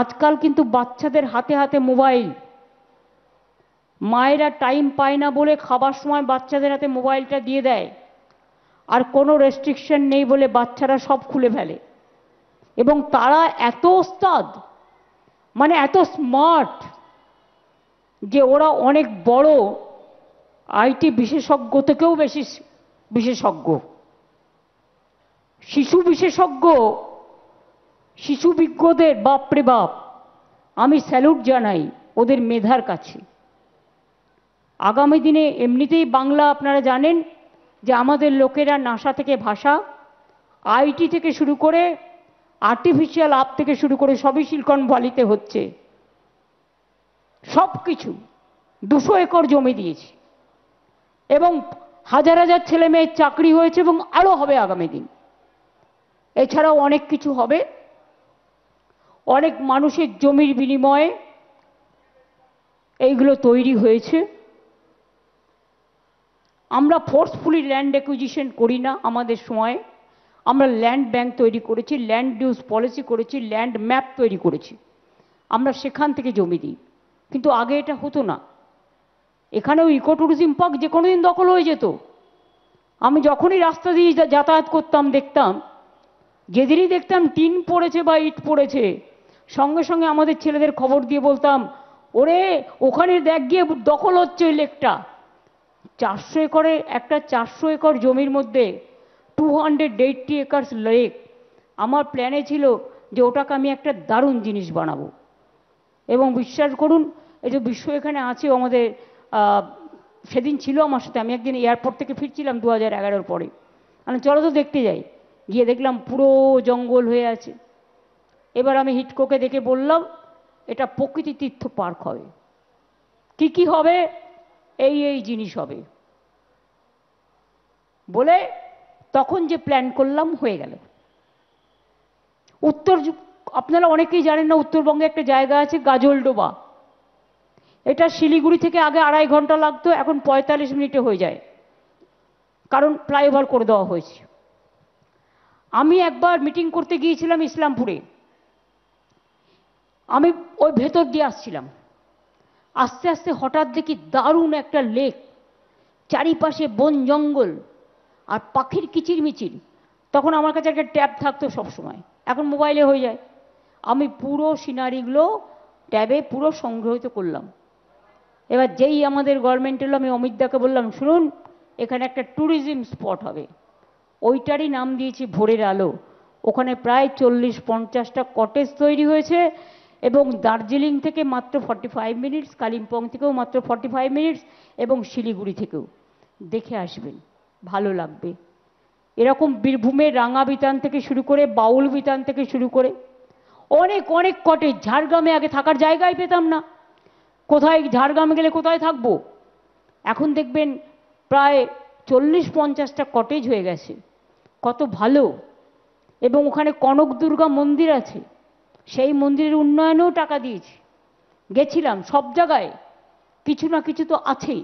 আজকাল কিন্তু বাচ্চাদের হাতে হাতে মোবাইল, মায়েরা টাইম পায় না বলে খাবার সময় বাচ্চাদের হাতে মোবাইলটা দিয়ে দেয়, আর কোনো রেস্ট্রিকশন নেই বলে বাচ্চারা সব খুলে ফেলে। এবং তারা এত ওস্তাদ, মানে এত স্মার্ট, যে ওরা অনেক বড় আইটি বিশেষজ্ঞ থেকেও বেশি বিশেষজ্ঞ। শিশু বিশেষজ্ঞ, শিশু বিজ্ঞদের বাপরে বাপ, আমি স্যালুট জানাই ওদের মেধার কাছে। আগামী দিনে এমনিতেই বাংলা আপনারা জানেন যে আমাদের লোকেরা নাসা থেকে ভাষা, আইটি থেকে শুরু করে আর্টিফিশিয়াল আপ থেকে শুরু করে সবই সিলিকন ভ্যালিতে হচ্ছে। সব কিছু 200 একর জমি দিয়েছি এবং হাজার হাজার ছেলে মেয়ের চাকরি হয়েছে এবং আরও হবে আগামী দিন। এছাড়াও অনেক কিছু হবে। অনেক মানুষের জমির বিনিময়ে এইগুলো তৈরি হয়েছে। আমরা ফোর্সফুলি ল্যান্ড অ্যাকুইজিশন করি না আমাদের সময়ে। আমরা ল্যান্ড ব্যাংক তৈরি করেছি, ল্যান্ড ইউজ পলিসি করেছি, ল্যান্ড ম্যাপ তৈরি করেছি। আমরা সেখান থেকে জমি দিই, কিন্তু আগে এটা হতো না। এখানেও ইকো ট্যুরিজম পার্ক যে কোনো দিন দখল হয়ে যেত। আমি যখনই রাস্তা দিয়ে যাতায়াত করতাম দেখতাম, যেদিনই দেখতাম টিন পড়েছে বা ইট পড়েছে, সঙ্গে সঙ্গে আমাদের ছেলেদের খবর দিয়ে বলতাম, ওরে ওখানে দেখ গিয়ে দখল হচ্ছে ওই লেকটা। 400 একরে একটা 400 একর জমির মধ্যে 280 একর্স লেক। আমার প্ল্যানে ছিল যে ওটাকে আমি একটা দারুণ জিনিস বানাবো। এবং বিশ্বাস করুন, এই যে বিশ্ব এখানে আছে আমাদের, সেদিন ছিল আমার সাথে। আমি একদিন এয়ারপোর্ট থেকে ফিরছিলাম 2011-র পরে। আমি চলো তো দেখতে যাই। গিয়ে দেখলাম পুরো জঙ্গল হয়ে আছে। এবার আমি হিটকোকে দেখে বললাম এটা প্রকৃতি তীর্থ পার্ক হবে। কি কি হবে? এই এই জিনিস হবে বলে তখন যে প্ল্যান করলাম হয়ে গেল। আপনারা অনেকেই জানেন না, উত্তরবঙ্গে একটা জায়গা আছে গাজলডোবা। এটা শিলিগুড়ি থেকে আগে 2.5 ঘন্টা লাগতো, এখন 45 মিনিটে হয়ে যায়, কারণ ফ্লাইওভার করে দেওয়া হয়েছে। আমি একবার মিটিং করতে গিয়েছিলাম ইসলামপুরে। আমি ওই ভেতর দিয়ে আসছিলাম, আস্তে আস্তে হঠাৎ দেখি দারুণ একটা লেক, চারিপাশে বন জঙ্গল আর পাখির কিচিরমিচির। তখন আমার কাছে একটা ট্যাব থাকতো সবসময়, এখন মোবাইলে হয়ে যায়। আমি পুরো সিনারিগুলো ট্যাবে পুরো সংগ্রহিত করলাম। এবার যেই আমাদের গভর্নমেন্ট এলো, আমি অমিতদাকে বললাম, শুনুন এখানে একটা ট্যুরিজম স্পট হবে। ওইটারই নাম দিয়েছি ভোরের আলো। ওখানে প্রায় 40-50টা কটেজ তৈরি হয়েছে এবং দার্জিলিং থেকে মাত্র 45 মিনিটস, কালিম্পং থেকেও মাত্র 45 মিনিটস এবং শিলিগুড়ি থেকেও। দেখে আসবেন, ভালো লাগবে। এরকম বীরভূমের রাঙা বিতান থেকে শুরু করে বাউল বিতান থেকে শুরু করে অনেক অনেক কটেজ। ঝাড়গ্রামে আগে থাকার জায়গায় পেতাম না, কোথায় ঝাড়গ্রামে গেলে কোথায় থাকবো। এখন দেখবেন প্রায় 40-50টা কটেজ হয়ে গেছে। কত ভালো। এবং ওখানে কনক দুর্গা মন্দির আছে, সেই মন্দিরের উন্নয়নেও টাকা দিয়েছি। গেছিলাম, সব জায়গায় কিছু না কিছু তো আছেই।